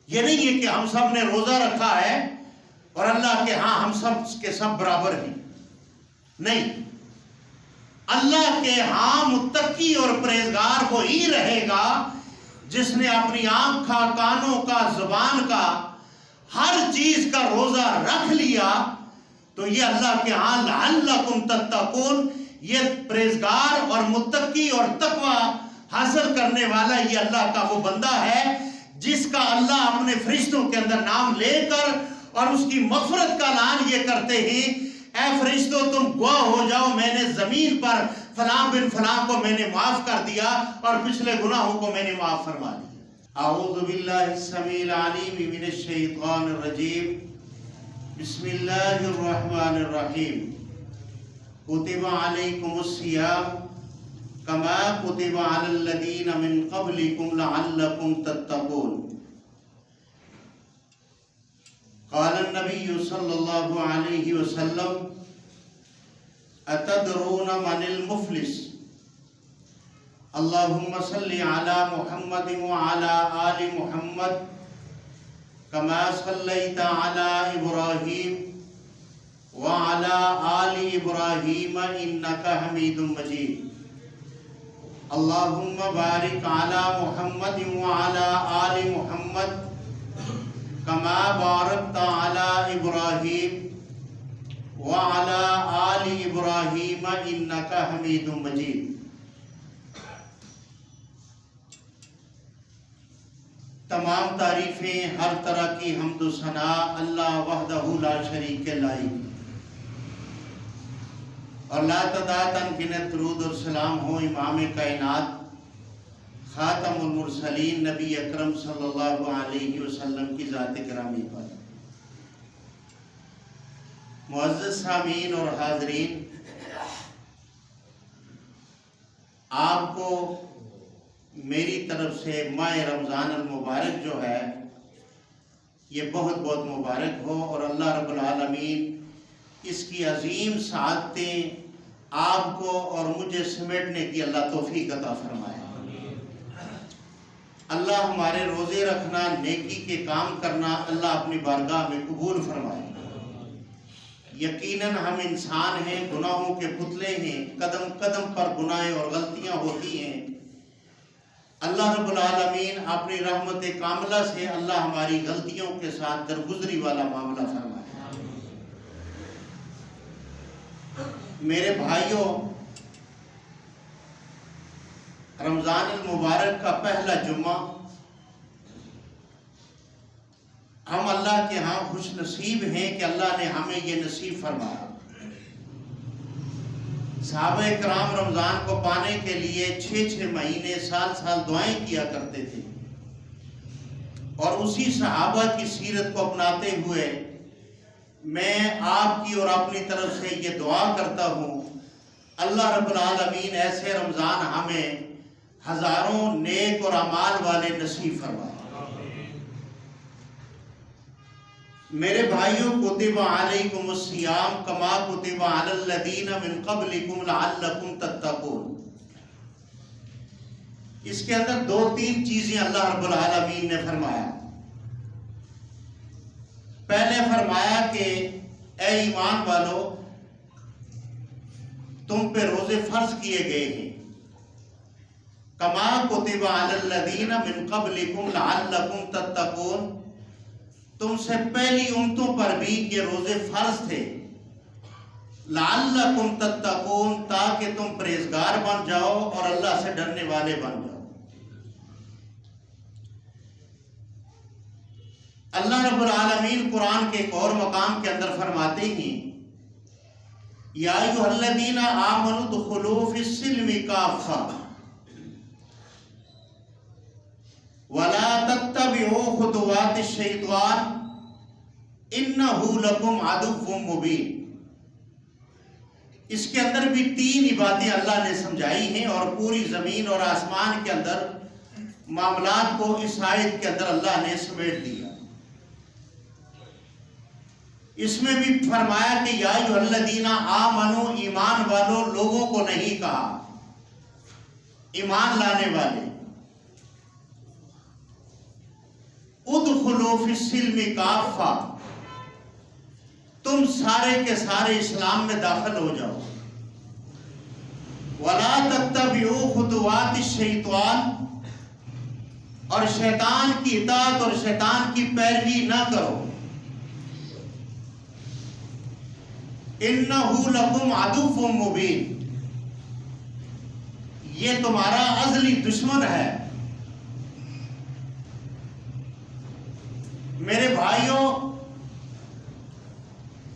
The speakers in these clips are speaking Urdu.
یہ نہیں ہے کہ ہم سب نے روزہ رکھا ہے اور اللہ کے ہاں ہم سب کے سب برابر ہیں. نہیں، اللہ کے ہاں متقی اور پرہیزگار وہی رہے گا جس نے اپنی آنکھ کا، کانوں کا، زبان کا، ہر چیز کا روزہ رکھ لیا. تو یہ اللہ کے ہاں لعلکم تتقون، یہ پرہیزگار اور متقی اور تقوی حاصل کرنے والا یہ اللہ کا وہ بندہ ہے جس کا اللہ اپنے فرشتوں کے اندر نام لے کر اور اس کی مغفرت کا اعلان یہ کرتے ہیں، اے فرشتوں تم گواہ ہو جاؤ میں نے زمین پر فلاں بن فلاں کو میں نے معاف کر دیا اور پچھلے گناہوں کو میں نے معاف فرما دیا. اعوذ باللہ السمیع العلیم من الشیطان الرجیم. بسم اللہ الرحمن الرحیم. کتب علیکم الصیام کما کتب علی الذین من قبلکم لعلکم تتقون. قال النبی صلی اللہ علیہ وسلم اتدرون من المفلس؟ اللہم صلی علی محمد وعلی آل محمد کما صلیت علی ابراہیم وعلی آل ابراہیم انکا حمید مجید. اللہم بارک علی محمد وعلی آل محمد کما بارکت علی ابراہیم وعلی آل ابراہیم انکا حمید مجید. تمام تعریفیں، ہر طرح کی حمد و ثنا اللہ وحدہ لا شریک کے لائق، اور لا تعداد انگنت درود اور سلام ہو امام کائنات خاتم المرسلین نبی اکرم صلی اللہ علیہ وسلم کی ذات گرامی پر. معزز سامعین اور حاضرین، آپ کو میری طرف سے ماہ رمضان المبارک جو ہے یہ بہت بہت مبارک ہو، اور اللہ رب العالمین اس کی عظیم سعادتیں آپ کو اور مجھے سمیٹنے کی اللہ توفیق عطا فرمائے. اللہ ہمارے روزے رکھنا، نیکی کے کام کرنا اللہ اپنی بارگاہ میں قبول فرمائے. یقیناً ہم انسان ہیں، گناہوں کے پتلے ہیں، قدم قدم پر گناہ اور غلطیاں ہوتی ہیں. اللہ رب العالمین اپنی رحمت کاملہ سے اللہ ہماری غلطیوں کے ساتھ درگزری والا معاملہ فرمائے. میرے بھائیوں، رمضان المبارک کا پہلا جمعہ ہم اللہ کے ہاں خوش نصیب ہیں کہ اللہ نے ہمیں یہ نصیب فرمایا. صحابہ کرام رمضان کو پانے کے لیے 6 مہینے سال سال دعائیں کیا کرتے تھے، اور اسی صحابہ کی سیرت کو اپناتے ہوئے میں آپ کی اور اپنی طرف سے یہ دعا کرتا ہوں، اللہ رب العالمین ایسے رمضان ہمیں ہزاروں نیک اور اعمال والے نصیب فرمائے. میرے بھائیوں، کتب علیکم الصیام کما کتب علی الذین من قبلکم لعلکم تتقون. اس کے اندر 2-3 چیزیں اللہ رب العالمین نے فرمایا. پہلے فرمایا کہ اے ایمان والو، تم پہ روزے فرض کیے گئے ہیں. کما کتب علی الذین من قبلکم لعلکم تتقون، تم سے پہلی امتوں پر بھی یہ روزے فرض تھے. لعلکم تتقون، تاکہ تم پرہیزگار بن جاؤ اور اللہ سے ڈرنے والے بن جاؤ. اللہ رب العالمین قرآن کے ایک اور مقام کے اندر فرماتے ہیں، یا ایھا الذین آمنوا ادخلوا فی السلم کافہ ولا تتبعوا خطوات الشیطان انہ لکم عدو مبین. اس کے اندر بھی 3 باتیں اللہ نے سمجھائی ہیں، اور پوری زمین اور آسمان کے اندر معاملات کو اس آیت کے اندر اللہ نے سمیٹ دیا. اس میں بھی فرمایا کہ یا ایھا الذین آمنوا، ایمان والو، لوگوں کو نہیں کہا، ایمان لانے والے. ادخلوا ادخلوا فی السلم کافہ، تم سارے کے سارے اسلام میں داخل ہو جاؤ. ولا تتبعوا خطوات الشیطان، اور شیطان کی اطاعت اور شیطان کی پیروی نہ کرو. انہ لکم عدو مبین، یہ تمہارا ازلی دشمن ہے. میرے بھائیوں،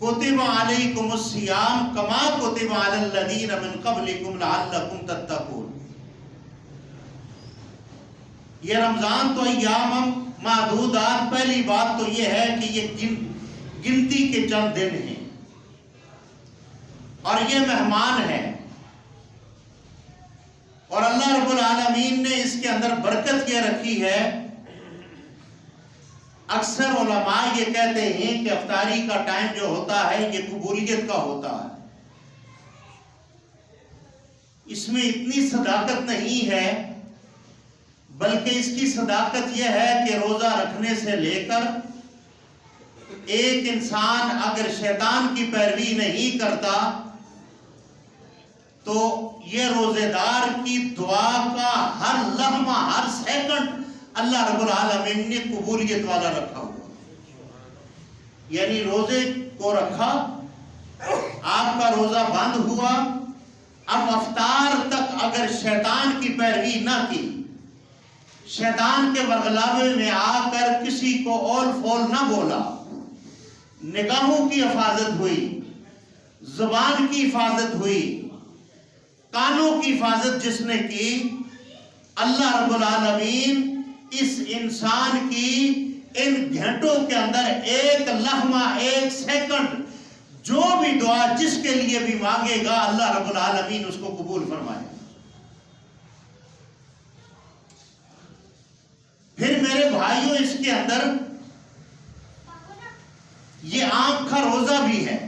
کتب علیکم الصیام کما کتب علی الذین من قبلکم لعلکم تتقون. یہ رمضان تو ایام معدودات، پہلی بات تو یہ ہے کہ یہ گنتی کے چند دن ہیں اور یہ مہمان ہے، اور اللہ رب العالمین نے اس کے اندر برکت یہ رکھی ہے. اکثر علماء یہ کہتے ہیں کہ افطاری کا ٹائم جو ہوتا ہے یہ قبولیت کا ہوتا ہے. اس میں اتنی صداقت نہیں ہے، بلکہ اس کی صداقت یہ ہے کہ روزہ رکھنے سے لے کر ایک انسان اگر شیطان کی پیروی نہیں کرتا تو یہ روزے دار کی دعا کا ہر لمحہ، ہر سیکنڈ اللہ رب العالمین نے قبولیت والا رکھا ہوا. یعنی روزے کو رکھا، آپ کا روزہ بند ہوا، اب افطار تک اگر شیطان کی پیروی نہ کی، شیطان کے بغلاوے میں آ کر کسی کو اول فول نہ بولا، نگاہوں کی حفاظت ہوئی، زبان کی حفاظت ہوئی، کانوں کی حفاظت جس نے کی، اللہ رب العالمین اس انسان کی ان گھنٹوں کے اندر ایک لمحہ، ایک سیکنڈ جو بھی دعا جس کے لیے بھی مانگے گا اللہ رب العالمین اس کو قبول فرمائے. پھر میرے بھائیوں، اس کے اندر یہ آنکھ کا روزہ بھی ہے.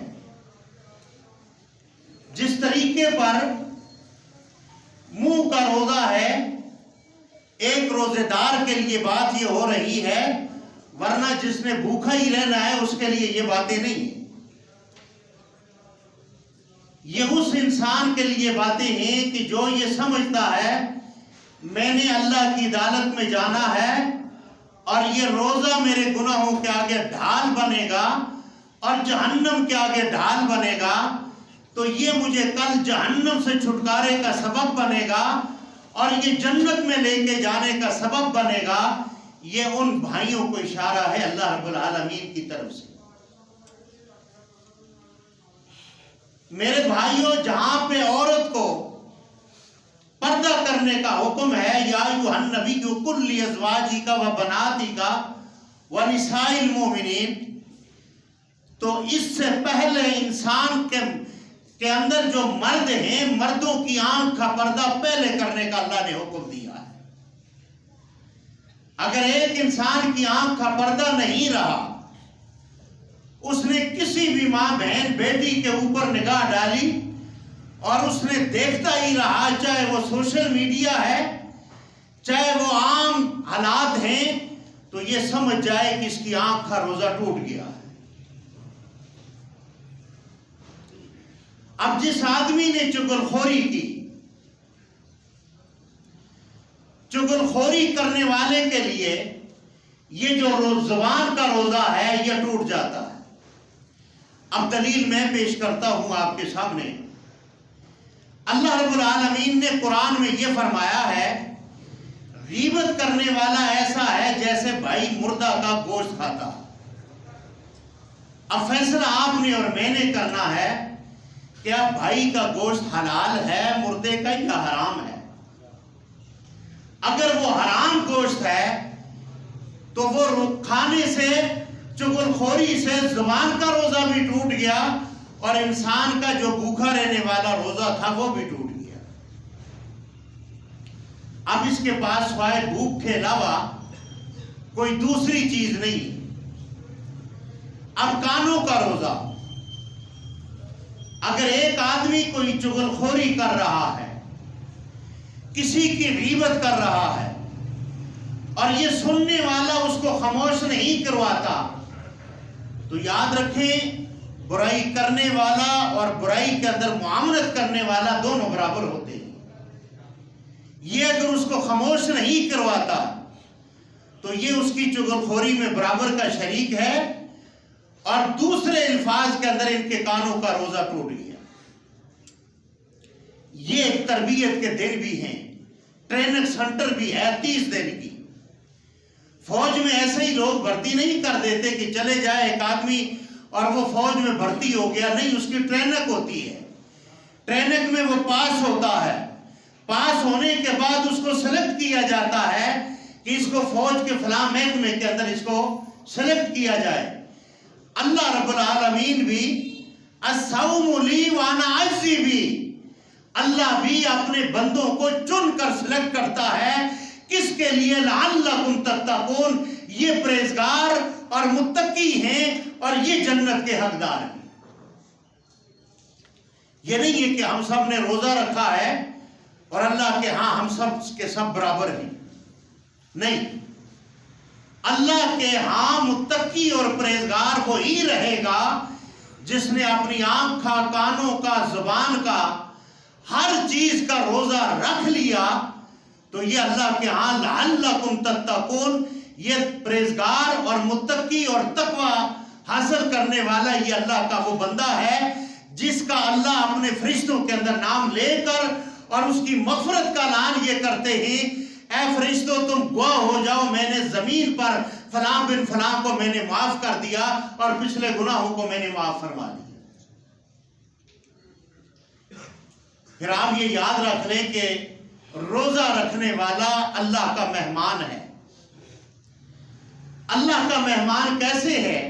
جس طریقے پر منہ کا روزہ ہے، ایک روزے دار کے لیے بات یہ ہو رہی ہے، ورنہ جس نے بھوکا ہی رہنا ہے اس کے لیے یہ باتیں نہیں. یہ اس انسان کے لیے باتیں ہیں کہ جو یہ سمجھتا ہے میں نے اللہ کی عدالت میں جانا ہے اور یہ روزہ میرے گناہوں کے آگے ڈھال بنے گا اور جہنم کے آگے ڈھال بنے گا، تو یہ مجھے کل جہنم سے چھٹکارے کا سبب بنے گا اور یہ جنت میں لے کے جانے کا سبب بنے گا. یہ ان بھائیوں کو اشارہ ہے اللہ رب العالمین کی طرف سے. میرے بھائیوں، جہاں پہ عورت کو پردہ کرنے کا حکم ہے، یا ایھا النبی قل لازواجک و بناتک و نساء المؤمنین، تو اس سے پہلے انسان کے اندر جو مرد ہیں، مردوں کی آنکھ کا پردہ پہلے کرنے کا اللہ نے حکم دیا ہے. اگر ایک انسان کی آنکھ کا پردہ نہیں رہا، اس نے کسی بھی ماں بہن بیٹی کے اوپر نگاہ ڈالی اور اس نے دیکھتا ہی رہا، چاہے وہ سوشل میڈیا ہے، چاہے وہ عام حالات ہیں، تو یہ سمجھ جائے کہ اس کی آنکھ کا روزہ ٹوٹ گیا ہے. اب جس آدمی نے چغلخوری کی، چغلخوری کرنے والے کے لیے یہ جو زبان کا روزہ ہے یہ ٹوٹ جاتا ہے. اب دلیل میں پیش کرتا ہوں آپ کے سامنے. اللہ رب العالمین نے قرآن میں یہ فرمایا ہے، غیبت کرنے والا ایسا ہے جیسے بھائی مردہ کا گوشت کھاتا. اب فیصلہ آپ نے اور میں نے کرنا ہے، کیا بھائی کا گوشت حلال ہے مردے کا یا حرام ہے؟ اگر وہ حرام گوشت ہے تو وہ کھانے سے، چغلخوری سے زبان کا روزہ بھی ٹوٹ گیا اور انسان کا جو بھوکا رہنے والا روزہ تھا وہ بھی ٹوٹ گیا. اب اس کے پاس سوائے بھوک کے علاوہ کوئی دوسری چیز نہیں. اب کانوں کا روزہ، اگر ایک آدمی کوئی چغلخوری کر رہا ہے، کسی کی غیبت کر رہا ہے اور یہ سننے والا اس کو خاموش نہیں کرواتا، تو یاد رکھیں برائی کرنے والا اور برائی کے اندر معاملت کرنے والا دونوں برابر ہوتے ہیں۔ یہ اگر اس کو خاموش نہیں کرواتا تو یہ اس کی چغلخوری میں برابر کا شریک ہے، اور دوسرے الفاظ کے اندر ان کے کانوں کا روزہ ٹوٹ گیا۔ یہ ایک تربیت کے دن بھی ہیں، ٹریننگ سینٹر بھی ہے 30 دن کی۔ فوج میں ایسے ہی لوگ بھرتی نہیں کر دیتے کہ چلے جائے ایک آدمی اور وہ فوج میں بھرتی ہو گیا، نہیں، اس کی ٹریننگ ہوتی ہے۔ ٹریننگ میں وہ پاس ہوتا ہے، پاس ہونے کے بعد اس کو سلیکٹ کیا جاتا ہے کہ اس کو فوج کے فلاں محکمے کے اندر اس کو سلیکٹ کیا جائے۔ اللہ رب العالمین بھی الصوم لی وانا اجزی بھی، اللہ بھی اپنے بندوں کو چن کر سلیکٹ کرتا ہے، کس کے لیے؟ لعلکم تتقون، یہ پرہیزگار اور متقی ہیں اور یہ جنت کے حقدار ہیں۔ یہ نہیں ہے کہ ہم سب نے روزہ رکھا ہے اور اللہ کے ہاں ہم سب کے سب برابر ہیں، نہیں، اللہ کے ہاں متقی اور پرہیزگار وہی رہے گا جس نے اپنی آنکھ کا، کانوں کا، زبان کا، ہر چیز کا روزہ رکھ لیا، تو یہ اللہ کے ہاں لعلکم تتقون، یہ پرہیزگار اور متقی اور تقوی حاصل کرنے والا یہ اللہ کا وہ بندہ ہے جس کا اللہ اپنے فرشتوں کے اندر نام لے کر اور اس کی مغفرت کا اعلان یہ کرتے ہیں، اے فرشتوں تم گواہ ہو جاؤ، میں نے زمین پر فلاں بن فلاں کو میں نے معاف کر دیا اور پچھلے گناہوں کو میں نے معاف فرما دیا۔ پھر آپ یہ یاد رکھ لیں کہ روزہ رکھنے والا اللہ کا مہمان ہے۔ اللہ کا مہمان کیسے ہے؟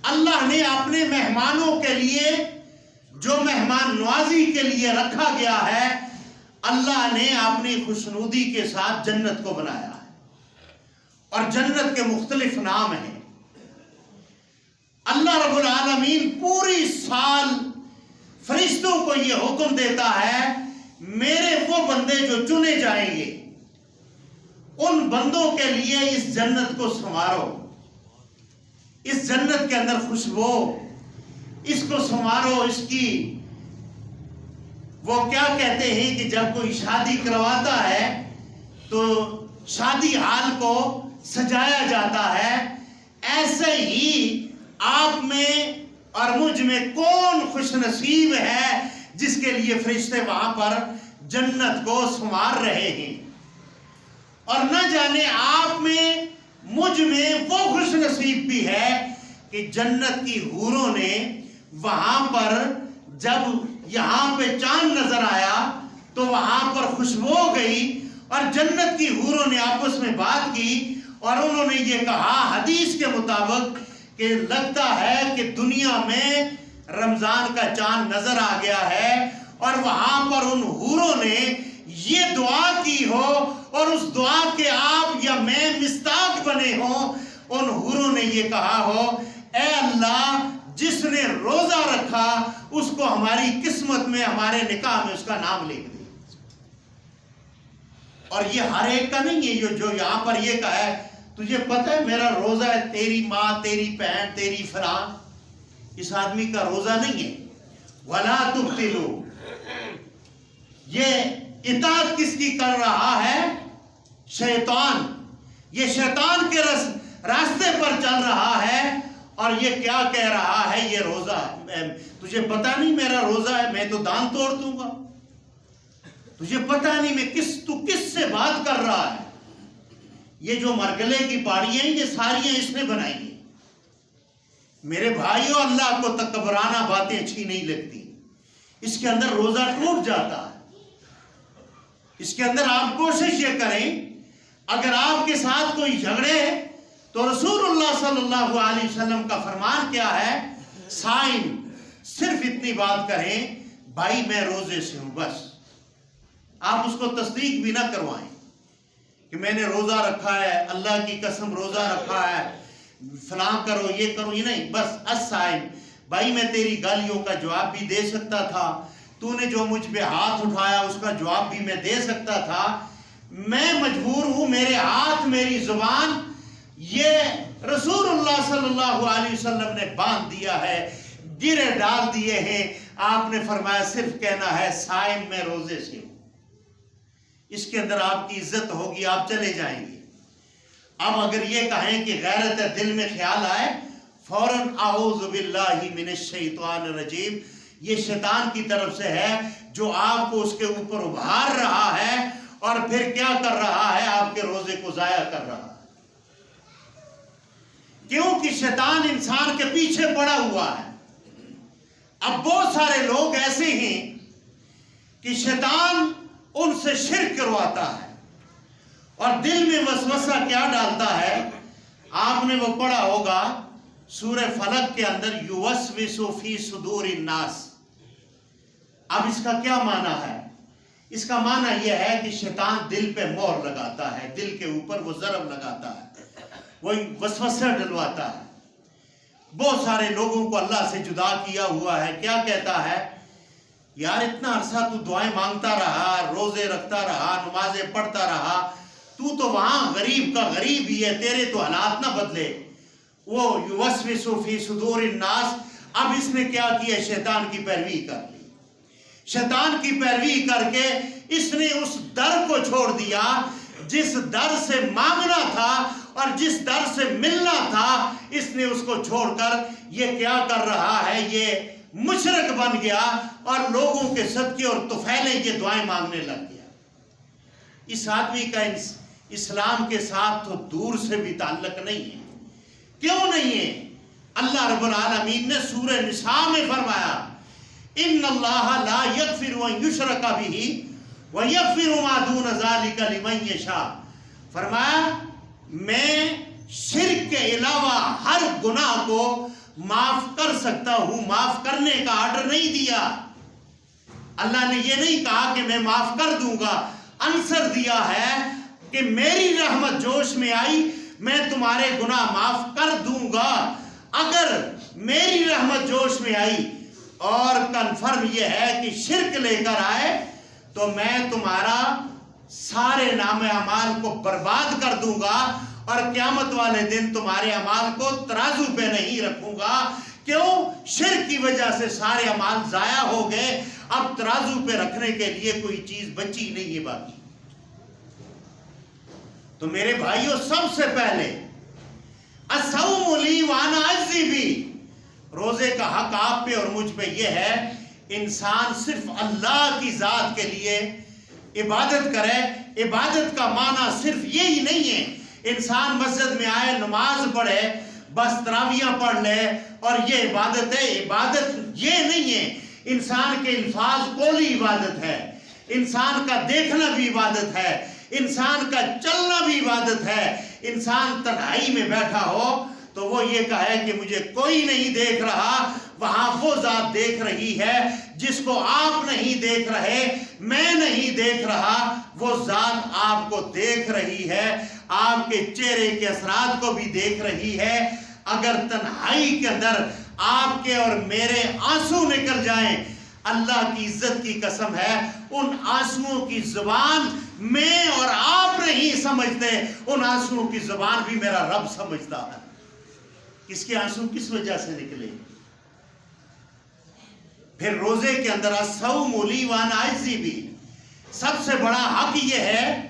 اللہ نے اپنے مہمانوں کے لیے جو مہمان نوازی کے لیے رکھا گیا ہے، اللہ نے اپنی خوشنودی کے ساتھ جنت کو بنایا ہے، اور جنت کے مختلف نام ہیں۔ اللہ رب العالمین پوری سال فرشتوں کو یہ حکم دیتا ہے، میرے وہ بندے جو چنے جائیں گے ان بندوں کے لیے اس جنت کو سنوارو، اس جنت کے اندر خوشبو، اس کو سنوارو، اس کی وہ کیا کہتے ہیں کہ جب کوئی شادی کرواتا ہے تو شادی ہال کو سجایا جاتا ہے، ایسے ہی آپ میں اور مجھ میں کون خوش نصیب ہے جس کے لیے فرشتے وہاں پر جنت کو سنوار رہے ہیں۔ اور نہ جانے آپ میں مجھ میں وہ خوش نصیب بھی ہے کہ جنت کی حوروں نے وہاں پر جب یہاں پہ چاند نظر آیا تو وہاں پر خوشبو گئی، اور جنت کی حوروں نے آپس میں بات کی اور انہوں نے یہ کہا حدیث کے مطابق کہ لگتا ہے کہ دنیا میں رمضان کا چاند نظر آ گیا ہے، اور وہاں پر ان حوروں نے یہ دعا کی ہو اور اس دعا کے آپ یا میں مستاق بنے ہوں، ان حوروں نے یہ کہا ہو، اے اللہ جس نے روزہ رکھا اس کو ہماری قسمت میں، ہمارے نکاح میں اس کا نام لکھ دے۔ اور یہ ہر ایک کا نہیں ہے جو یہاں پر یہ کہا ہے تجھے پتہ ہے میرا روزہ ہے، تیری ماں، تیری بہن، تیری فلاں، اس آدمی کا روزہ نہیں ہے۔ وَلَا تُبْتِلُوا، یہ اطاعت کس کی کر رہا ہے؟ شیطان، یہ شیطان کے راستے پر چل رہا ہے، اور یہ کیا کہہ رہا ہے؟ یہ روزہ ہے، تجھے پتہ نہیں میرا روزہ ہے، میں تو دان توڑ دوں گا، تجھے پتہ نہیں میں تو کس سے بات کر رہا ہے؟ یہ جو مرگلے کی پاڑیاں یہ ساریاں اس نے بنائی ہیں۔ میرے بھائیوں، اللہ کو تکبرانہ باتیں اچھی نہیں لگتی، اس کے اندر روزہ ٹوٹ جاتا ہے۔ اس کے اندر آپ کوشش یہ کریں، اگر آپ کے ساتھ کوئی جھگڑے تو رسول اللہ صلی اللہ علیہ وسلم کا فرمان کیا ہے؟ صائم، صرف اتنی بات کہیں بھائی میں روزے سے ہوں، بس۔ آپ اس کو تصدیق بھی نہ کروائیں کہ میں نے روزہ رکھا ہے، اللہ کی قسم روزہ رکھا ہے، فلاں کرو، یہ کرو، یہ نہیں، بس الصائم۔ بھائی میں تیری گالیوں کا جواب بھی دے سکتا تھا، تو نے جو مجھ پہ ہاتھ اٹھایا اس کا جواب بھی میں دے سکتا تھا، میں مجبور ہوں، میرے ہاتھ میری زبان یہ رسول اللہ صلی اللہ علیہ وسلم نے باندھ دیا ہے، گرے ڈال دیے ہیں. آپ نے فرمایا صرف کہنا ہے صائم میں روزے سے ہوں، اس کے اندر آپ کی عزت ہوگی، آپ چلے جائیں گے. اب اگر یہ کہیں کہ غیرت ہے، دل میں خیال آئے فوراً اعوذ باللہ من الشیطان الرجیم، یہ شیطان کی طرف سے ہے جو آپ کو اس کے اوپر ابھار رہا ہے اور پھر کیا کر رہا ہے، آپ کے روزے کو ضائع کر رہا ہے. کیونکہ شیطان انسان کے پیچھے پڑا ہوا ہے. اب بہت سارے لوگ ایسے ہیں کہ شیطان ان سے شرک کرواتا ہے اور دل میں وسوسہ کیا ڈالتا ہے. آپ نے وہ پڑھا ہوگا سورہ فلق کے اندر یوسوس فی صدور الناس. اب اس کا کیا معنی ہے؟ اس کا معنی یہ ہے کہ شیطان دل پہ مہر لگاتا ہے، دل کے اوپر وہ ضرب لگاتا ہے، وہ وسوسہ ڈلواتا ہے. بہت سارے لوگوں کو اللہ سے جدا کیا ہوا ہے. کیا کہتا ہے؟ یار اتنا عرصہ تو دعائیں مانگتا رہا، روزے رکھتا رہا، نمازیں پڑھتا رہا، تو وہاں غریب کا غریب ہی ہے، تیرے تو حالات نہ بدلے. وہ یوسوس فی صدور الناس. اب اس نے کیا کیا؟ شیطان کی پیروی کر لی. شیطان کی پیروی کر کے اس نے اس در کو چھوڑ دیا جس در سے مانگنا تھا اور جس در سے ملنا تھا. اس نے اس کو چھوڑ کر یہ کیا کر رہا ہے؟ یہ مشرک بن گیا اور لوگوں کے صدقے اور طفیلیں یہ دعائیں مانگنے لگ گیا. اس آدمی کا اسلام کے ساتھ تو دور سے بھی تعلق نہیں ہے. کیوں نہیں ہے؟ اللہ رب العالمین نے سورہ نساء میں فرمایا ان اللہ لا یغفر ان یشرک بہ ویغفر ما دون ذلک لمن یشاء. فرمایا میں شرک کے علاوہ ہر گناہ کو معاف کر سکتا ہوں، معاف کرنے کا آرڈر نہیں دیا. اللہ نے یہ نہیں کہا کہ میں معاف کر دوں گا، آنسر دیا ہے کہ میری رحمت جوش میں آئی، میں تمہارے گناہ معاف کر دوں گا. اگر میری رحمت جوش میں آئی اور کنفرم یہ ہے کہ شرک لے کر آئے تو میں تمہارا سارے نام اعمال کو برباد کر دوں گا اور قیامت والے دن تمہارے اعمال کو ترازو پہ نہیں رکھوں گا. کیوں؟ شرک کی وجہ سے سارے اعمال ضائع ہو گئے. اب ترازو پہ رکھنے کے لیے کوئی چیز بچی نہیں ہے باقی. تو میرے بھائیوں، سب سے پہلے الصوم لی وانا اجزی بھی، روزے کا حق آپ پہ اور مجھ پہ یہ ہے انسان صرف اللہ کی ذات کے لیے عبادت کرے. عبادت کا معنی صرف یہی نہیں ہے انسان مسجد میں آئے نماز پڑھے بس تراویح پڑھ لے اور یہ عبادت ہے. عبادت یہ نہیں ہے. انسان کے الفاظ قولی عبادت ہے، انسان کا دیکھنا بھی عبادت ہے، انسان کا چلنا بھی عبادت ہے. انسان تنہائی میں بیٹھا ہو تو وہ یہ کہے کہ مجھے کوئی نہیں دیکھ رہا، وہاں وہ ذات دیکھ رہی ہے جس کو آپ نہیں دیکھ رہے، میں نہیں دیکھ رہا. وہ ذات آپ کو دیکھ رہی ہے، آپ کے چہرے کے اثرات کو بھی دیکھ رہی ہے. اگر تنہائی کے اندر آپ کے اور میرے آنسو نکل جائیں، اللہ کی عزت کی قسم ہے ان آنسوؤں کی زبان میں اور آپ نہیں سمجھتے، ان آنسوؤں کی زبان بھی میرا رب سمجھتا ہے. کس کے آنسو کس وجہ سے نکلے؟ پھر روزے کے اندر الصوم لی وانا اجزی بھی، سب سے بڑا حق یہ ہے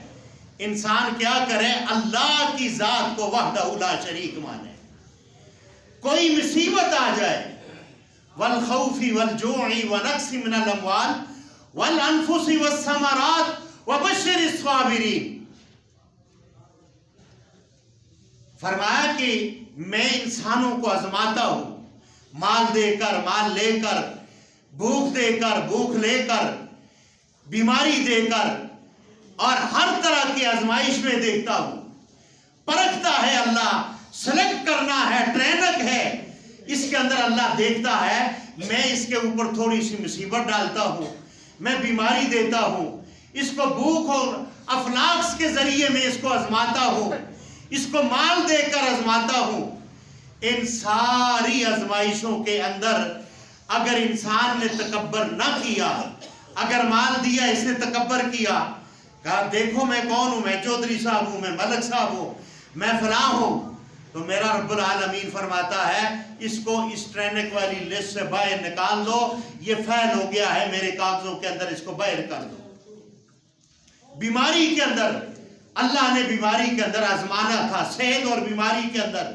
انسان کیا کرے؟ اللہ کی ذات کو وحدہ لا شریک مانے. کوئی مصیبت آ جائے، والخوف والجوع ونقص من الاموال والانفس والثمرات وبشر الصابرین. فرمایا کہ میں انسانوں کو آزماتا ہوں، مال دے کر، مال لے کر، بھوک دے کر، بھوک لے کر، بیماری دے کر، اور ہر طرح کی آزمائش میں دیکھتا ہوں. پرکھتا ہے اللہ، سلیکٹ کرنا ہے، ٹرینک ہے. اس کے اندر اللہ دیکھتا ہے میں اس کے اوپر تھوڑی سی مصیبت ڈالتا ہوں، میں بیماری دیتا ہوں، اس کو بھوک اور افلاکس کے ذریعے میں اس کو آزماتا ہوں، اس کو مال دے کر آزماتا ہوں. ان ساری آزمائشوں کے اندر اگر انسان نے تکبر نہ کیا، اگر مال دیا اس نے تکبر کیا، کہا دیکھو میں کون ہوں، میں چودھری صاحب ہوں، میں ملک صاحب ہوں، میں فلاں ہوں. تو میرا رب العالمین فرماتا ہے اس کو اس ٹرینک والی لسٹ سے باہر نکال دو، یہ فعل ہو گیا ہے میرے کاغذوں کے اندر، اس کو باہر کر دو. بیماری کے اندر اللہ نے بیماری کے اندر آزمانا تھا، صحت اور بیماری کے اندر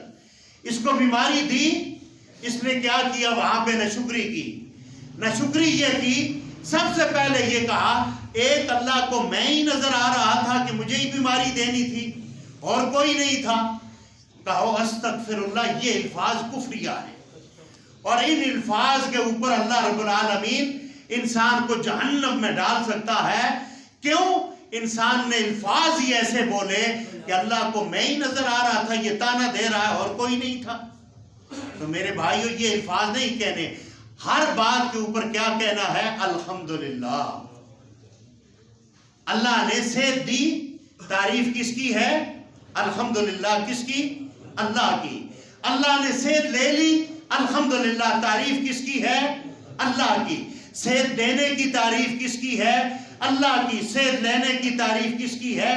اس کو بیماری دی. اس نے کیا کیا وہاں پہ ناشکری کی. ناشکری یہ کی، سب سے پہلے یہ کہا ایک اللہ کو میں ہی نظر آ رہا تھا کہ مجھے ہی بیماری دینی تھی اور کوئی نہیں تھا. کہو استغفر اللہ، یہ الفاظ کفریہ ہیں اور ان الفاظ کے اوپر اللہ رب العالمین انسان کو جہنم میں ڈال سکتا ہے. کیوں؟ انسان نے الفاظ ہی ایسے بولے کہ اللہ کو میں ہی نظر آ رہا تھا، یہ تانا دے رہا ہے اور کوئی نہیں تھا. تو میرے بھائیو یہ الفاظ نہیں کہنے، ہر بات کے اوپر کیا کہنا ہے؟ الحمدللہ. اللہ نے صحت دی، تعریف کس کی ہے؟ الحمدللہ. کس کی؟ اللہ کی. اللہ نے صحت لے لی، الحمدللہ. تعریف کس کی ہے؟ اللہ کی. صحت دینے کی تعریف کس کی ہے؟ اللہ کی. صحت لینے کی تعریف کس کی ہے؟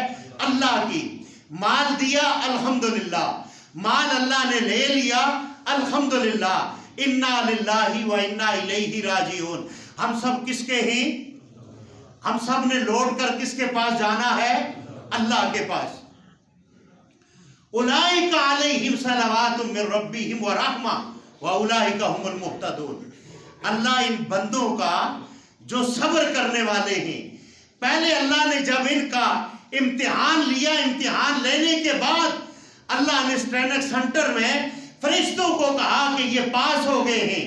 اللہ کی. مال دیا، الحمدللہ. مال اللہ نے لے لیا، الحمدللہ. انا للہ و انا الیہ راجعون. ہم سب کس کے ہیں؟ ہم سب نے لوٹ کر کس کے پاس جانا ہے؟ اللہ کے پاس. اولئک علیہم صلوات من ربہم ورحمہ واولئک هم المہتدون. اللہ ان بندوں کا جو صبر کرنے والے ہیں، پہلے اللہ نے جب ان کا امتحان لیا، امتحان لینے کے بعد اللہ نے ٹریننگ سینٹر میں فرشتوں کو کہا کہ یہ پاس ہو گئے ہیں،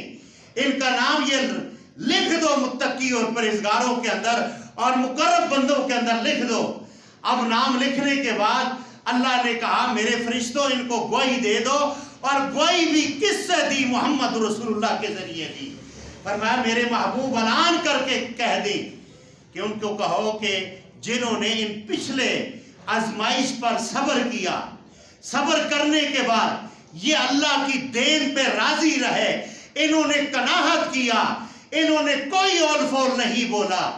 ان کا نام یہ لکھ دو متقی اور پرہیزگاروں کے اندر اور مقرب بندوں کے اندر لکھ دو. اب نام لکھنے کے بعد اللہ نے کہا میرے فرشتوں ان کو گواہی دے دو، اور گواہی بھی کس سے دی؟ محمد رسول اللہ کے ذریعے دی. فرمایا میرے محبوب اعلان کر کے کہہ دیں کہ ان کو کہو کہ جنہوں نے ان پچھلے آزمائش پر صبر کیا، صبر کرنے کے بعد یہ اللہ کی دین پہ راضی رہے، انہوں نے قناعت کیا، انہوں نے کوئی اول فول نہیں بولا.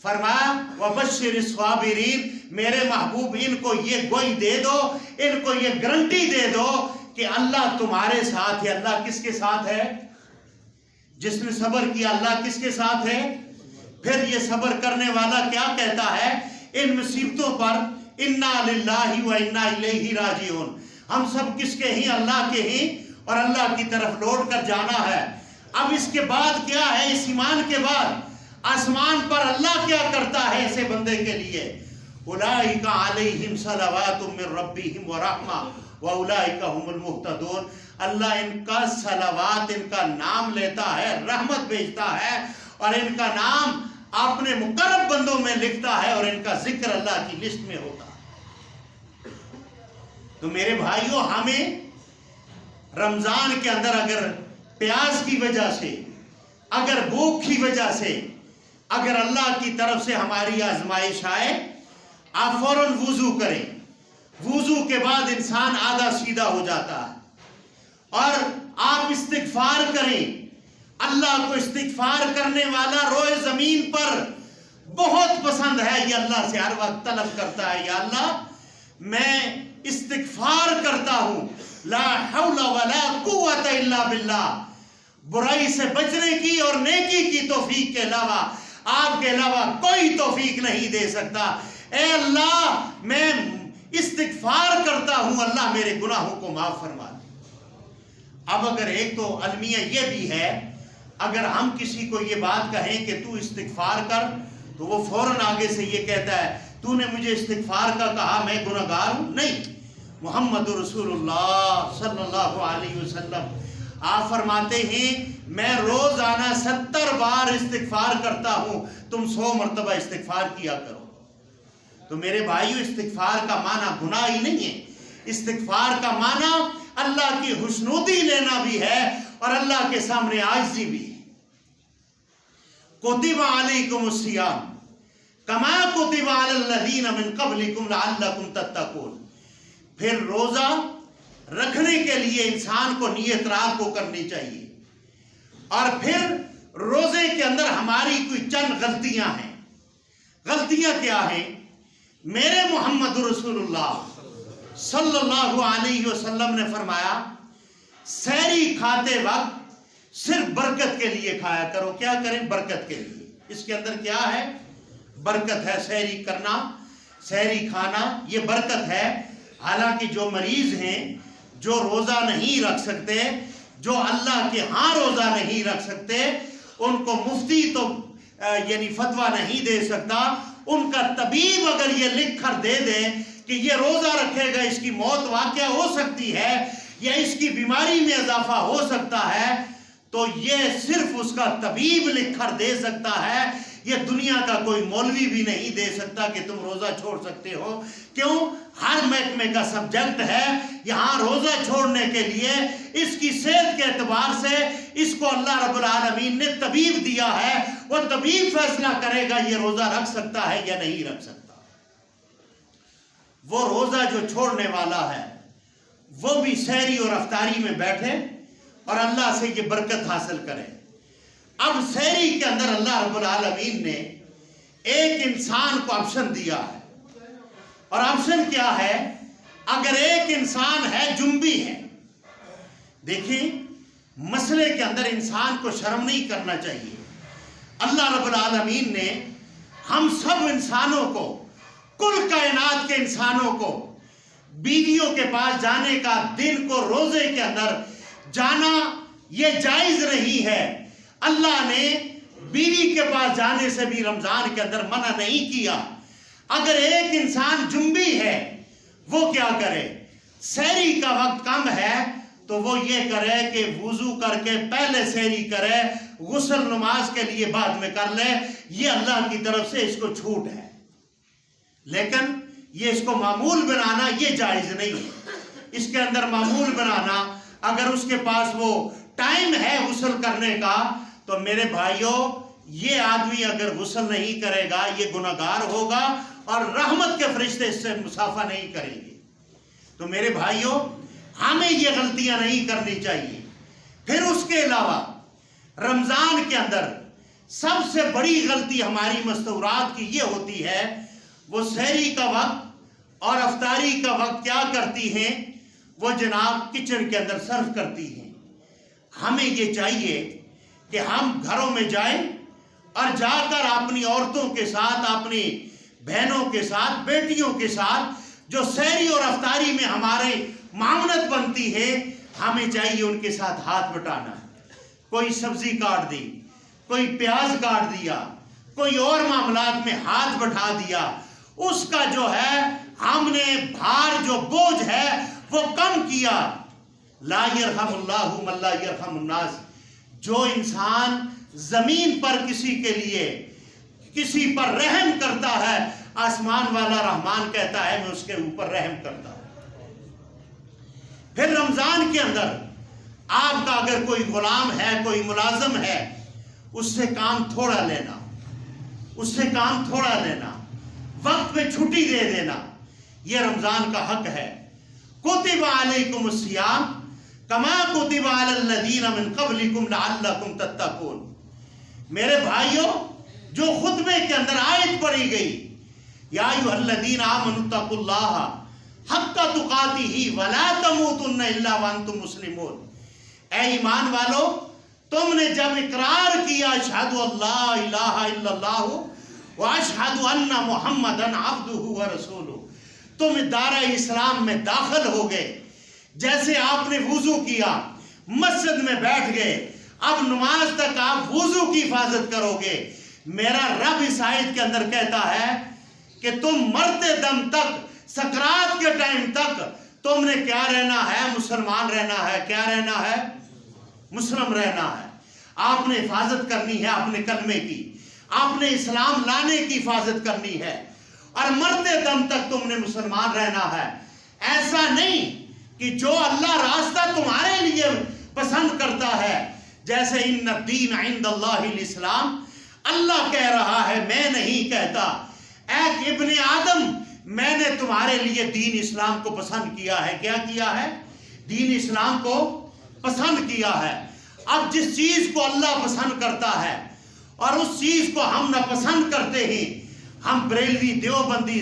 فرمایا وبشر الصابرین، میرے محبوب ان کو یہ گوئی دے دو، ان کو یہ گارنٹی دے دو کہ اللہ تمہارے ساتھ ہے. اللہ کس کے ساتھ ہے؟ جس نے صبر کیا. اللہ کس کے ساتھ ہے؟ پھر یہ صبر کرنے والا کیا کہتا ہے ان مصیبتوں پر؟ انا للہ و انا الیہ راجعون. ہم سب کس کے ہیں؟ اللہ کے ہیں اور اللہ کی طرف لوٹ کر جانا ہے. اب اس کے بعد کیا ہے؟ اس ایمان کے بعد آسمان پر اللہ کیا کرتا ہے ایسے بندے کے لیے؟ اولئک علیہم صلوات من ربہم ورحمہ واولئک هم المہتدون. اللہ ان کا صلوات، ان کا نام لیتا ہے، رحمت بھیجتا ہے اور ان کا نام اپنے مقرب بندوں میں لکھتا ہے اور ان کا ذکر اللہ کی لسٹ میں ہوتا ہے. تو میرے بھائیوں، ہمیں رمضان کے اندر اگر پیاس کی وجہ سے، اگر بھوک کی وجہ سے، اگر اللہ کی طرف سے ہماری آزمائش آئے، آپ فوراً وضو کریں. وضو کے بعد انسان آدھا سیدھا ہو جاتا ہے اور آپ استغفار کریں. اللہ کو استغفار کرنے والا روئے زمین پر بہت پسند ہے. یہ اللہ سے ہر وقت طلب کرتا ہے یا اللہ میں استغفار کرتا ہوں، لا حول ولا قوت الا باللہ. برائی سے بچنے کی اور نیکی کی توفیق کے علاوہ، آپ کے علاوہ کوئی توفیق نہیں دے سکتا. اے اللہ میں استغفار کرتا ہوں، اللہ میرے گناہوں کو معاف فرما دے. اب اگر ایک تو المیہ یہ بھی ہے، اگر ہم کسی کو یہ بات کہیں کہ تو استغفار کر، تو وہ فوراً آگے سے یہ کہتا ہے تو نے مجھے استغفار کا کہا، میں گناہگار ہوں. نہیں، محمد رسول اللہ صلی اللہ علیہ وسلم آپ فرماتے ہیں میں روزانہ 70 بار استغفار کرتا ہوں، تم 100 مرتبہ استغفار کیا کرو. تو میرے بھائیو، استغفار کا معنی گناہ ہی نہیں ہے. استغفار کا معنی اللہ کی خوشنودی لینا بھی ہے اور اللہ کے سامنے عاجزی بھی ہے. کتب علیکم الصیام کما کتب علی الذین من قبلکم لعلکم تتقون. پھر روزہ رکھنے کے لیے انسان کو نیت رات کو کرنی چاہیے. اور پھر روزے کے اندر ہماری کوئی چند غلطیاں ہیں. غلطیاں کیا ہیں؟ میرے محمد رسول اللہ صلی اللہ علیہ وسلم نے فرمایا سحری کھاتے وقت صرف برکت کے لیے کھایا کرو. کیا کریں؟ برکت کے لیے. اس کے اندر کیا ہے؟ برکت ہے. سحری کرنا، سحری کھانا یہ برکت ہے. حالانکہ جو مریض ہیں، جو روزہ نہیں رکھ سکتے، جو اللہ کے ہاں روزہ نہیں رکھ سکتے، ان کو مفتی تو یعنی فتویٰ نہیں دے سکتا. ان کا طبیب اگر یہ لکھ کر دے دے کہ یہ روزہ رکھے گا اس کی موت واقع ہو سکتی ہے یا اس کی بیماری میں اضافہ ہو سکتا ہے، تو یہ صرف اس کا طبیب لکھ کر دے سکتا ہے. یہ دنیا کا کوئی مولوی بھی نہیں دے سکتا کہ تم روزہ چھوڑ سکتے ہو. کیوں؟ ہر محکمے کا سبجیکٹ ہے. یہاں روزہ چھوڑنے کے لیے اس کی صحت کے اعتبار سے اس کو اللہ رب العالمین نے طبیب دیا ہے. وہ طبیب فیصلہ کرے گا یہ روزہ رکھ سکتا ہے یا نہیں رکھ سکتا. وہ روزہ جو چھوڑنے والا ہے وہ بھی سحری اور افطاری میں بیٹھے اور اللہ سے یہ برکت حاصل کرے. اب سحری کے اندر اللہ رب العالمین نے ایک انسان کو آپشن دیا ہے. اور آپشن کیا ہے؟ اگر ایک انسان ہے، جنبی ہے. دیکھیں مسئلے کے اندر انسان کو شرم نہیں کرنا چاہیے. اللہ رب العالمین نے ہم سب انسانوں کو، کل کائنات کے انسانوں کو، بیویوں کے پاس جانے کا دن کو روزے کے اندر جانا یہ جائز نہیں ہے. اللہ نے بیوی کے پاس جانے سے بھی رمضان کے اندر منع نہیں کیا. اگر ایک انسان جنبی ہے وہ کیا کرے؟ سحری کا وقت کم ہے تو وہ یہ کرے کہ وضو کر کے پہلے سحری کرے، غسل نماز کے لیے بعد میں کر لے. یہ اللہ کی طرف سے اس کو چھوٹ ہے. لیکن یہ اس کو معمول بنانا یہ جائز نہیں ہے. اس کے اندر معمول بنانا، اگر اس کے پاس وہ ٹائم ہے غسل کرنے کا، تو میرے بھائیوں یہ آدمی اگر غسل نہیں کرے گا یہ گناہگار ہوگا اور رحمت کے فرشتے اس سے مسافہ نہیں کریں گے. تو میرے بھائیوں ہمیں یہ غلطیاں نہیں کرنی چاہیے. پھر اس کے علاوہ رمضان کے اندر سب سے بڑی غلطی ہماری مستورات کی یہ ہوتی ہے، وہ سحری کا وقت اور افطاری کا وقت کیا کرتی ہیں؟ وہ جناب کچن کے اندر سرو کرتی ہیں. ہمیں یہ چاہیے کہ ہم گھروں میں جائیں اور جا کر اپنی عورتوں کے ساتھ، اپنی بہنوں کے ساتھ، بیٹیوں کے ساتھ جو سحری اور افطاری میں ہمارے معاونت بنتی ہے، ہمیں چاہیے ان کے ساتھ ہاتھ بٹانا. کوئی سبزی کاٹ دی، کوئی پیاز کاٹ دیا، کوئی اور معاملات میں ہاتھ بٹھا دیا، اس کا جو ہے ہم نے بھار جو بوجھ ہے وہ کم کیا. لا یرحم اللہ من لا یرحم الناس. جو انسان زمین پر کسی کے لیے، کسی پر رحم کرتا ہے، آسمان والا رحمان کہتا ہے میں اس کے اوپر رحم کرتا ہوں. پھر رمضان کے اندر آپ کا اگر کوئی غلام ہے، کوئی ملازم ہے، اس سے کام تھوڑا لینا، اس سے کام تھوڑا لینا، وقت پہ چھٹی دے دینا، یہ رمضان کا حق ہے. کتب علیکم الصیام کما کتب علی الذین من قبلکم لعلکم تتقون. میرے بھائیوں جو خطبے کے اندر آیت پڑھی گئی، یا ایھا الذین آمنوا اتقوا اللہ حق تقاتہ ولا تموتن الا وانتم مسلمون. اے ایمان والو، تم نے جب اقرار کیا اشہد اللہ الہ الا اللہ واشہد ان محمدً عبدہ ورسولہ، تم دارِ اسلام میں داخل ہو گئے. جیسے آپ نے وضو کیا، مسجد میں بیٹھ گئے، اب نماز تک آپ وضو کی حفاظت کرو گے. میرا رب اس آیت کے اندر کہتا ہے کہ تم مرتے دم تک، سکرات کے ٹائم تک تم نے کیا رہنا ہے؟ مسلمان رہنا ہے. کیا رہنا ہے؟ مسلم رہنا ہے. آپ نے حفاظت کرنی ہے اپنے کلمے کی، آپ نے اسلام لانے کی حفاظت کرنی ہے، اور مرتے دم تک تم نے مسلمان رہنا ہے. ایسا نہیں کہ جو اللہ راستہ تمہارے لیے پسند کرتا ہے، جیسے ان الدین عند اللہ الاسلام، اللہ کہہ رہا ہے، میں نہیں کہتا. اے ابن آدم، میں نے تمہارے لیے دین اسلام کو پسند کیا ہے. کیا کیا ہے؟ دین اسلام کو پسند کیا ہے. اب جس چیز کو اللہ پسند کرتا ہے اور اس چیز کو ہم ناپسند کرتے ہیں، ہم بریلوی، دیوبندی،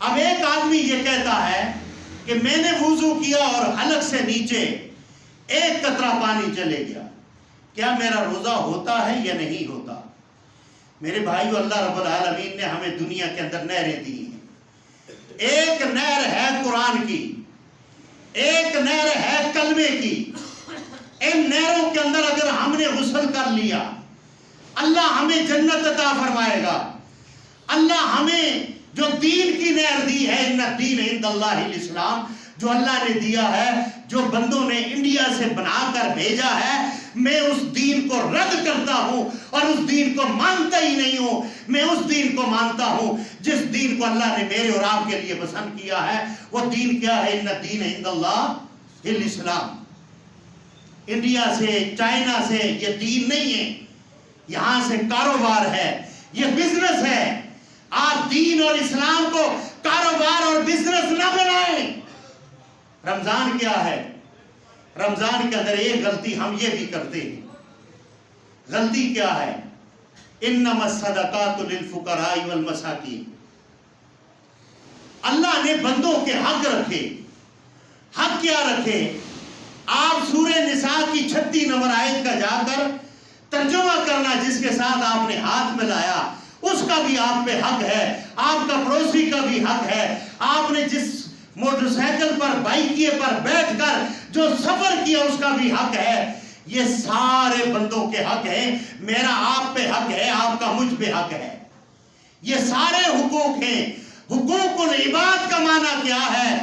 اب ایک آدمی یہ کہتا ہے کہ میں نے وضو کیا اور حلق سے نیچے ایک قطرہ پانی چلے گیا، کیا میرا روزہ ہوتا ہے یا نہیں ہوتا؟ میرے بھائیو، اللہ رب العالمین نے ہمیں دنیا کے اندر نہریں دی ہیں۔ ایک نہر ہے قرآن کی، ایک نہر ہے کلمے کی۔ ان نہروں کے اندر اگر ہم نے غسل کر لیا، اللہ ہمیں جنت عطا فرمائے گا۔ اللہ ہمیں جو دین کی نہر دی ہے، ان الدین عند اللہ الاسلام، جو اللہ نے دیا ہے، جو بندوں نے انڈیا سے بنا کر بھیجا ہے، میں اس دین کو رد کرتا ہوں اور اس دین کو مانتا ہی نہیں ہوں۔ میں اس دین کو مانتا ہوں جس دین کو اللہ نے میرے اور آپ کے لیے پسند کیا ہے۔ وہ دین کیا ہے؟ ان الدین عند اللہ الاسلام۔ انڈیا سے، چائنا سے یہ دین نہیں ہے، یہاں سے کاروبار ہے، یہ بزنس ہے۔ آپ دین اور اسلام کو کاروبار اور بزنس نہ بنائیں۔ رمضان کیا ہے؟ رمضان کے اندر ایک غلطی ہم یہ بھی کرتے ہیں۔ غلطی کیا ہے؟ انما الصدقات للفقراء والمساکین۔ اللہ نے بندوں کے حق رکھے۔ حق کیا رکھے؟ آپ سورہ نساء کی 36 نمبر آیت کا جا کر ترجمہ کرنا، جس کے ساتھ آپ نے ہاتھ ملایا اس کا بھی آپ پہ حق ہے، آپ کا پڑوسی کا بھی حق ہے، آپ نے جس موٹر سائیکل پر، بائیکیے پر بیٹھ کر جو سفر کیا اس کا بھی حق ہے۔ یہ سارے بندوں کے حق ہیں۔ میرا آپ پہ حق ہے، آپ کا مجھ پہ حق ہے۔ یہ سارے حقوق ہیں۔ حقوق العباد کا معنی کیا ہے؟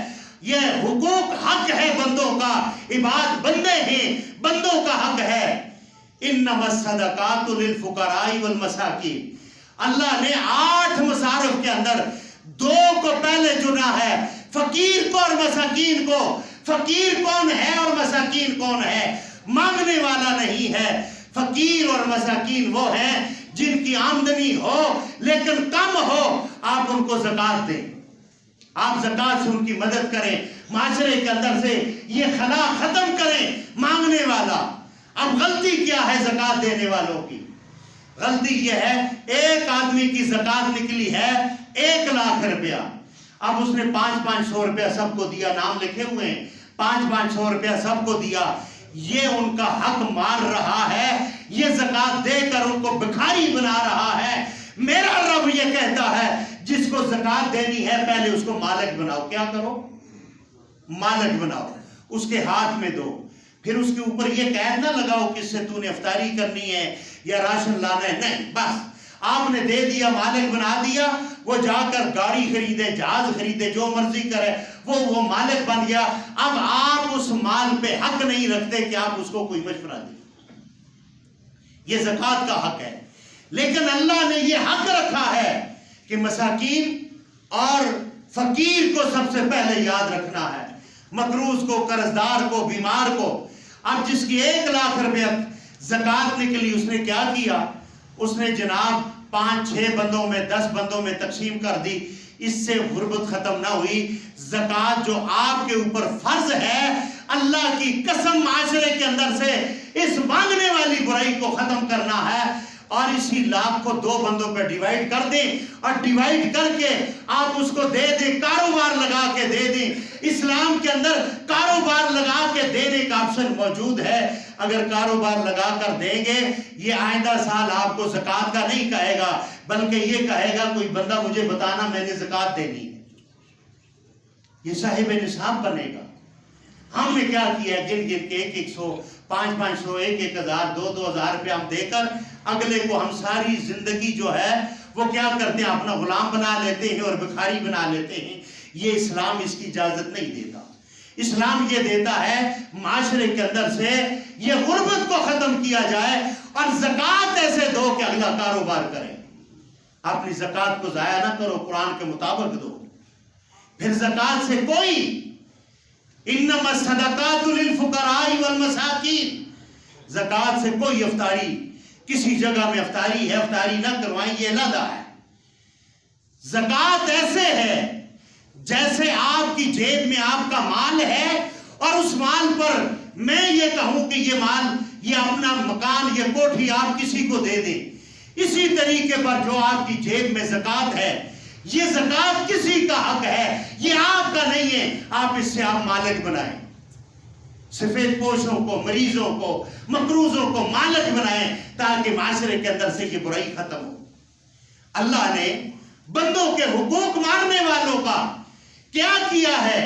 یہ حقوق حق ہے بندوں کا، عباد بندے ہیں، بندوں کا حق ہے۔ انما الصدقات للفقراء والمساکین۔ اللہ نے 8 مصارف کے اندر 2 کو پہلے چنا ہے، فقیر کو اور مساکین کو۔ فقیر کون ہے اور مساکین کون ہے؟ مانگنے والا نہیں ہے۔ فقیر اور مساکین وہ ہیں جن کی آمدنی ہو لیکن کم ہو، آپ ان کو زکوٰۃ دیں، آپ زکوٰۃ سے ان کی مدد کریں، معاشرے کے اندر سے یہ خلا ختم کریں مانگنے والا۔ اب غلطی کیا ہے زکوٰۃ دینے والوں کی؟ غلطی یہ ہے، ایک آدمی کی زکوٰۃ نکلی ہے 1 لاکھ روپیہ، اب اس نے 500 روپیہ سب کو دیا، نام لکھے ہوئے ہیں، 500 روپیہ سب کو دیا۔ یہ ان کا حق مار رہا ہے، یہ زکوٰۃ دے کر ان کو بھکاری بنا رہا ہے۔ میرا رب یہ کہتا ہے جس کو زکوٰۃ دینی ہے پہلے اس کو مالک بناؤ۔ کیا کرو؟ مالک بناؤ، اس کے ہاتھ میں دو، پھر اس کے اوپر یہ قید نہ لگاؤ کہ اس سے تو نے افطاری کرنی ہے یا راشن لانا ہے، نہیں، بس آپ نے دے دیا، مالک بنا دیا، وہ جا کر گاڑی خریدے، جہاز خریدے، جو مرضی کرے، وہ مالک بن گیا۔ اب آپ اس مال پہ حق نہیں رکھتے کہ آپ اس کو کوئی مشورہ دیں۔ یہ زکوٰۃ کا حق ہے، لیکن اللہ نے یہ حق رکھا ہے کہ مساکین اور فقیر کو سب سے پہلے یاد رکھنا ہے، مقروض کو، قرضدار کو، بیمار کو۔ اب جس کی 1 لاکھ روپیہ زکوٰۃ نکلی، اس نے کیا کیا؟ اس نے جناب 5-6 بندوں میں، 10 بندوں میں تقسیم کر دی۔ اس سے غربت ختم نہ ہوئی۔ زکوٰۃ جو آپ کے اوپر فرض ہے، اللہ کی قسم معاشرے کے اندر سے اس مانگنے والی برائی کو ختم کرنا ہے، اور اسی لاکھ کو 2 بندوں پہ ڈیوائیڈ کر دیں، اور ڈیوائیڈ کر کے آپ اس کو دے دیں، کاروبار لگا کے دے دیں۔ اسلام کے اندر کاروبار لگا کے دینے کا آپشن موجود ہے۔ اگر کاروبار لگا کر دیں گے، یہ آئندہ سال آپ کو زکوٰۃ کا نہیں کہے گا، بلکہ یہ کہے گا کوئی بندہ مجھے بتانا میں نے زکوٰۃ دینی ہے، یہ صاحب نصاب بنے گا۔ ہم نے کیا کیا ہے؟ گن گن کے 100، 500، 1000، 2000 روپے ہم دے کر اگلے کو ہم ساری زندگی جو ہے وہ کیا کرتے ہیں؟ اپنا غلام بنا لیتے ہیں اور بھکاری بنا لیتے ہیں۔ یہ اسلام اس کی اجازت نہیں دیتا۔ اسلام یہ دیتا ہے معاشرے کے اندر سے یہ غربت کو ختم کیا جائے، اور زکوٰۃ ایسے دو کہ اگلا کاروبار کریں۔ اپنی زکوٰۃ کو ضائع نہ کرو، قرآن کے مطابق دو۔ پھر زکوٰۃ سے کوئی، انما الصدقات للفقراء والمساکین، زکوٰۃ سے کوئی افطاری، کسی جگہ میں افطاری ہے، افطاری نہ کروائیں، یہ علیحدہ ہے۔ زکوٰۃ ایسے ہے جیسے آپ کی جیب میں آپ کا مال ہے، اور اس مال پر میں یہ کہوں کہ یہ مال، یہ اپنا مکان، یہ کوٹھی آپ کسی کو دے دیں، اسی طریقے پر جو آپ کی جیب میں زکوٰۃ ہے، یہ زکات کسی کا حق ہے، یہ آپ کا نہیں ہے، آپ اس سے آپ مالک بنائیں، سفید پوشوں کو، مریضوں کو، مقروضوں کو مالک بنائیں تاکہ معاشرے کے اندر سے یہ برائی ختم ہو۔ اللہ نے بندوں کے حقوق مارنے والوں کا کیا کیا ہے؟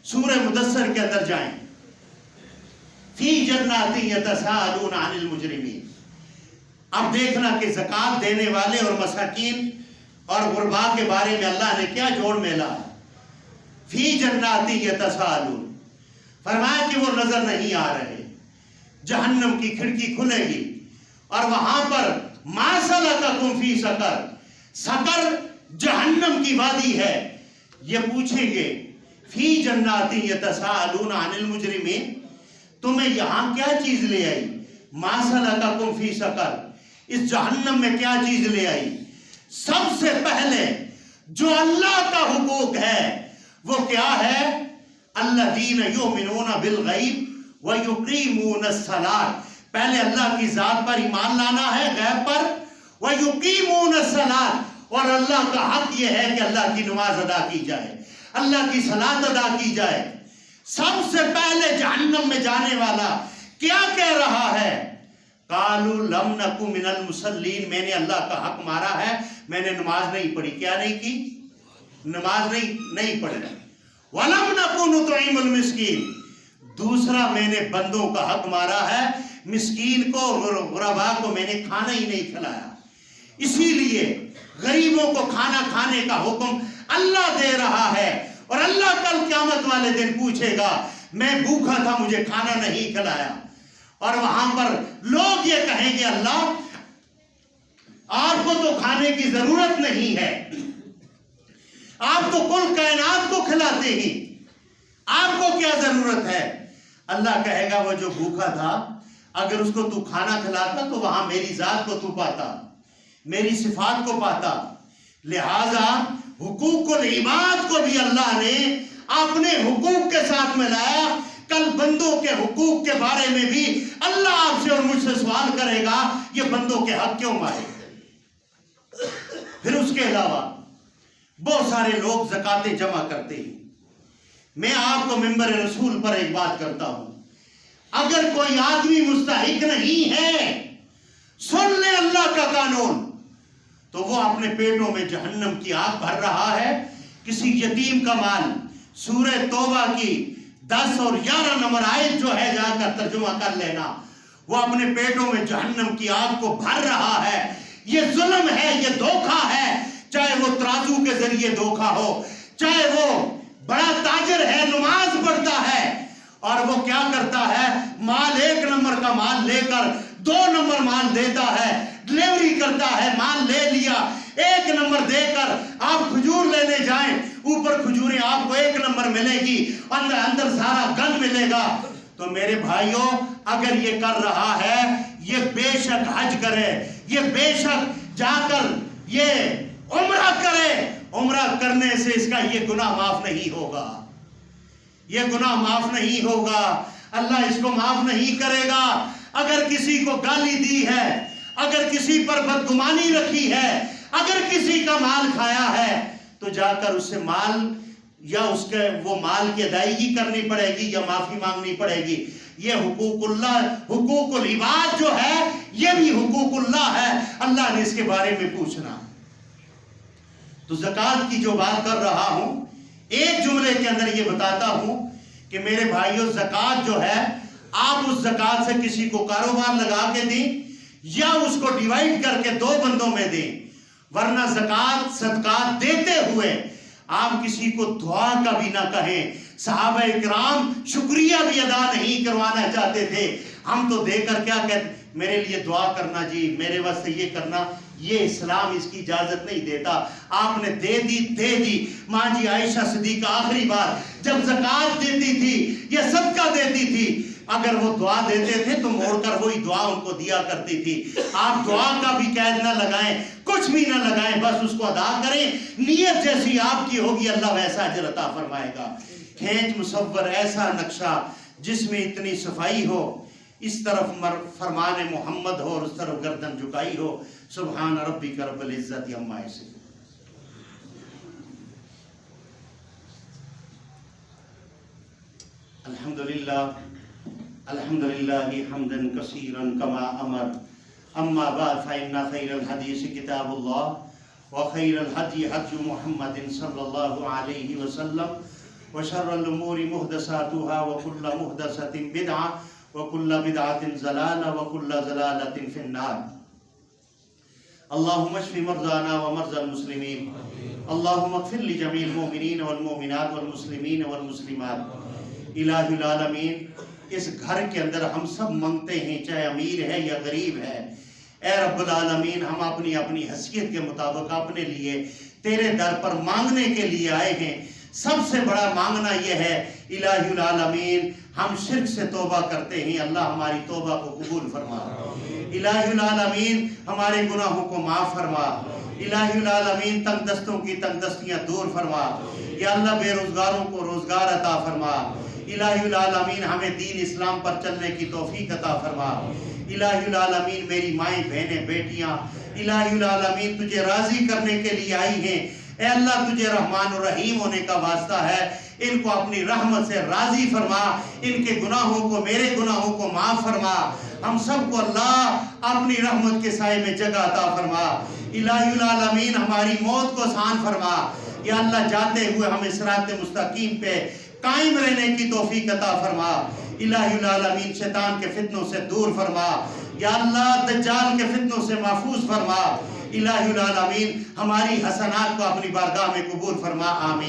سورہ مدثر کے اندر جائیں، فی جنات یتساءلون عن المجرمین۔ اب دیکھنا کہ زکات دینے والے اور مساکین اور غربا کے بارے میں اللہ نے کیا جوڑ میلا۔ فی جنات یتساءلون، فرمایا کہ وہ نظر نہیں آ رہے، جہنم کی کھڑکی کھلے گی اور وہاں پر ما سلککم فی سقر، سقر جہنم کی وادی ہے، یہ پوچھیں گے فی جنات یتساءلون عن المجرمین، تمہیں یہاں کیا چیز لے آئی؟ ما سلککم فی سقر، اس جہنم میں کیا چیز لے آئی؟ سب سے پہلے جو اللہ کا حقوق ہے وہ کیا ہے؟ الذین یؤمنون بالغیب ویقیمون الصلاۃ، پہلے اللہ کی ذات پر ایمان لانا ہے، غیب پر، ویقیمون الصلاۃ، اور اللہ کا حق یہ ہے کہ اللہ کی نماز ادا کی جائے، اللہ کی صلاۃ ادا کی جائے۔ سب سے پہلے جہنم میں جانے والا کیا کہہ رہا ہے؟ قالوا لم نکو من المصلین، میں نے اللہ کا حق مارا ہے، میں نے نماز نہیں پڑھی۔ کیا نہیں کی؟ نماز نہیں پڑھی۔ ولم نکو نطعم المسکین، دوسرا میں نے بندوں کا حق مارا ہے، مسکین کو، غربا کو میں نے کھانا ہی نہیں کھلایا۔ اسی لیے غریبوں کو کھانا کھانے کا حکم اللہ دے رہا ہے، اور اللہ کل قیامت والے دن پوچھے گا میں بھوکا تھا، مجھے کھانا نہیں کھلایا، اور وہاں پر لوگ یہ کہیں گے اللہ آپ کو تو کھانے کی ضرورت نہیں ہے، آپ تو کل کائنات کو کھلاتے ہی، آپ کو کیا ضرورت ہے؟ اللہ کہے گا وہ جو بھوکا تھا اگر اس کو تو کھانا کھلاتا تو وہاں میری ذات کو تو پاتا، میری صفات کو پاتا۔ لہذا حقوق العباد کو بھی اللہ نے اپنے حقوق کے ساتھ ملایا۔ کل بندوں کے حقوق کے بارے میں بھی اللہ آپ سے اور مجھ سے سوال کرے گا یہ بندوں کے حق کیوں مارے؟ پھر اس کے علاوہ بہت سارے لوگ زکاتیں جمع کرتے ہیں۔ میں آپ کو ممبر رسول پر ایک بات کرتا ہوں، اگر کوئی آدمی مستحق نہیں ہے، سن لے اللہ کا قانون، تو وہ اپنے پیٹوں میں جہنم کی آگ بھر رہا ہے۔ کسی یتیم کا مال، سورہ توبہ کی 10 اور 11 نمبر آیت جو ہے، جا کر ترجمہ کر لینا، وہ اپنے پیٹوں میں جہنم کی آگ کو بھر رہا ہے۔ یہ ظلم ہے، یہ دھوکہ ہے، چاہے وہ ترازو کے ذریعے دھوکہ ہو، چاہے وہ بڑا تاجر ہے، نماز پڑھتا ہے اور وہ کیا کرتا ہے، مال 1 نمبر کا مال لے کر 2 نمبر مال دیتا ہے، ڈلیوری کرتا ہے، مال لے لیا 1 نمبر دے کر، آپ کھجور لینے جائیں، اوپر کھجوریں آپ کو 1 نمبر ملے گی، اندر سارا گند ملے گا۔ تو میرے بھائیوں، اگر یہ کر رہا ہے، یہ بے شک حج کرے، یہ بے شک جا کر یہ عمرہ کرے، عمرہ کرنے سے اس کا یہ گناہ معاف نہیں ہوگا، یہ گناہ معاف نہیں ہوگا، اللہ اس کو معاف نہیں کرے گا۔ اگر کسی کو گالی دی ہے، اگر کسی پر بدگمانی رکھی ہے، اگر کسی کا مال کھایا ہے، تو جا کر اس سے مال یا اس کے وہ مال کی ادائیگی کرنی پڑے گی یا معافی مانگنی پڑے گی۔ یہ حقوق اللہ، حقوق العباد جو ہے، یہ بھی حقوق اللہ ہے، اللہ نے اس کے بارے میں پوچھنا۔ تو زکوٰۃ کی جو بات کر رہا ہوں، ایک جملے کے اندر یہ بتاتا ہوں کہ میرے بھائیوں، زکوٰۃ جو ہے، آپ اس زکوٰۃ سے کسی کو کاروبار لگا کے دیں یا اس کو ڈیوائیڈ کر کے 2 بندوں میں دیں، ورنہ زکوٰۃ صدقات دیتے ہوئے آپ کسی کو دعا کا بھی نہ کہیں۔ صحابہ اکرام شکریہ بھی ادا نہیں کروانا چاہتے تھے، ہم تو دے کر کیا کہتے، میرے لیے دعا کرنا جی، میرے واسطے یہ کرنا، یہ اسلام اس کی اجازت نہیں دیتا۔ آپ نے دے دی۔ ماں جی عائشہ صدیقہ آخری بار جب زکوٰۃ دیتی تھی یا صدقہ دیتی تھی، اگر وہ دعا دیتے تھے تو موڑ کر وہی دعا ان کو دیا کرتی تھی۔ آپ دعا کا بھی قید نہ لگائیں، کچھ بھی نہ لگائیں، بس اس کو ادا کریں، نیت جیسی آپ کی ہوگی اللہ ویسا اجر عطا فرمائے گا۔ کھینچ مصور ایسا نقشہ جس میں اتنی صفائی ہو، اس طرف فرمان محمد ہو اور اس طرف گردن جھکائی ہو۔ سبحان ربک رب العزت عما یصفون۔ الحمدللہ حمدا کثیرا کما امر اما بعد فإن خیر الحدیث کتاب اللہ وخیر الهدی هدی محمد صلی اللہ علیہ وسلم وشر الامور محدثاتها وكل محدثة بدعة وكل بدعة ضلالة وكل ضلالة في النار. اللهم اشف مرضانا ومرضى المسلمين. اللهم اغفر لجميع المؤمنين والمؤمنات والمسلمين والمسلمات. الہ العالمین، اس گھر کے اندر ہم سب منگتے ہیں، چاہے امیر ہے یا غریب ہے. اے رب العالمین، ہم اپنی اپنی حیثیت کے مطابق اپنے لیے تیرے در پر مانگنے کے لیے آئے ہیں. سب سے بڑا مانگنا یہ ہے الہ العالمین ہم شرک سے توبہ کرتے ہیں، اللہ ہماری توبہ کو قبول فرما. الہ العالمین ہمارے گناہوں کو معاف فرما. الہ العالمین تنگ دستوں کی تنگ دستیاں دور فرما. یا اللہ بے روزگاروں کو روزگار عطا فرما. الہ العالمین ہمیں دین اسلام پر چلنے کی توفیق عطا فرما. الہ العالمین میری مائیں بہنیں بیٹیاں الہ العالمین تجھے راضی کرنے کے لیے آئی ہیں. اے اللہ تجھے رحمان الرحیم ہونے کا واسطہ ہے، ان کو اپنی رحمت سے راضی فرما. ان کے گناہوں کو، میرے گناہوں کو معاف فرما. ہم سب کو اللہ اپنی رحمت کے سائے میں جگہ عطا فرما. الہ العالمین ہماری موت کو آسان فرما. یا اللہ جاتے ہوئے ہمیں صراط مستقیم پہ قائم رہنے کی توفیق عطا فرما. الہ العالمین شیطان کے فتنوں سے دور فرما. یا اللہ دجال کے فتنوں سے محفوظ فرما. الہ العالمین ہماری حسنات کو اپنی بارگاہ میں قبول فرما. آمین.